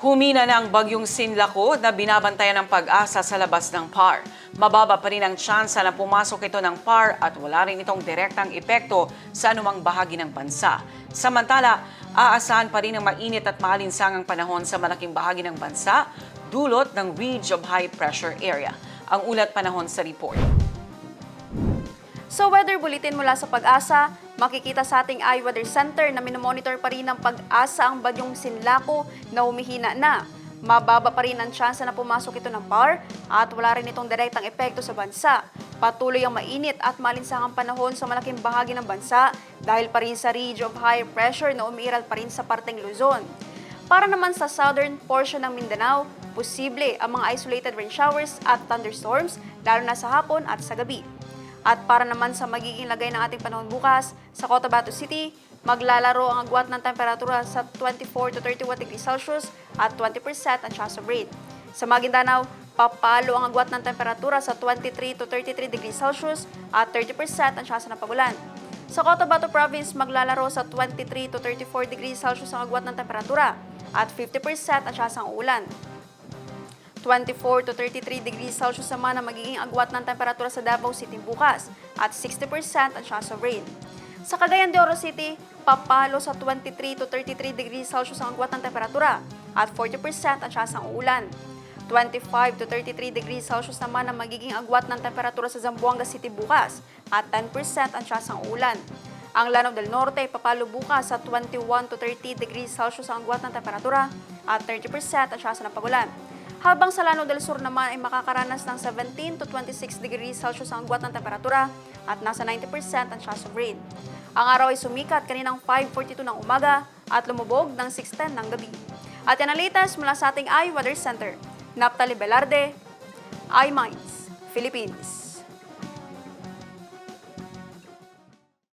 Humina na ang bagyong Sinlaco na binabantayan ng pag-asa sa labas ng PAR. Mababa pa rin ang tsansa na pumasok ito ng PAR at wala rin itong direktang epekto sa anumang bahagi ng bansa. Samantala, aasahan pa rin ang mainit at maalinsangang panahon sa malaking bahagi ng bansa dulot ng Ridge of High Pressure Area. Ang ulat panahon sa report. Sa weather bulletin mula sa Pag-asa, makikita sa ating iWeather Center na minomonitor pa rin ng Pag-asa ang bagyong Sinlaco na humihina na. Mababa pa rin ang tsansa na pumasok ito ng PAR at wala rin itong direktang epekto sa bansa. Patuloy ang mainit at malinsangang panahon sa malaking bahagi ng bansa dahil pa rin sa Ridge of High Pressure na umiiral pa rin sa parteng Luzon. Para naman sa southern portion ng Mindanao, posible ang mga isolated rain showers at thunderstorms lalo na sa hapon at sa gabi. At para naman sa magiging lagay ng ating panahon bukas, sa Cotabato City, maglalaro ang agwat ng temperatura sa 24 to 31 degrees Celsius at 20% ang chance of rain. Sa Maguindanao, papalo ang agwat ng temperatura sa 23 to 33 degrees Celsius at 30% ang chance ng pagulan. Sa Cotabato Province, maglalaro sa 23 to 34 degrees Celsius ang agwat ng temperatura at 50% ang chance ng ulan. 24 to 33 degrees Celsius naman ang magiging agwat ng temperatura sa Davao City bukas at 60% ang chance of rain. Sa Cagayan de Oro City, papalo sa 23 to 33 degrees Celsius ang agwat ng temperatura at 40% ang chance ng ulan. 25 to 33 degrees Celsius naman ang magiging agwat ng temperatura sa Zamboanga City bukas at 10% ang chance ng ulan. Ang Lanao del Norte papalo bukas sa 21 to 30 degrees Celsius ang agwat ng temperatura at 30% ang chance ng pagulan. Habang sa Lanao del Sur naman ay makakaranas ng 17 to 26 degrees Celsius ang agwat ng temperatura at nasa 90% ang chance of rain. Ang araw ay sumikat kaninang 5:42 ng umaga at lumubog ng 6:10 ng gabi. At yan ang latest mula sa ating iWeather Center. Naphtali Velarde, iMinds, Philippines.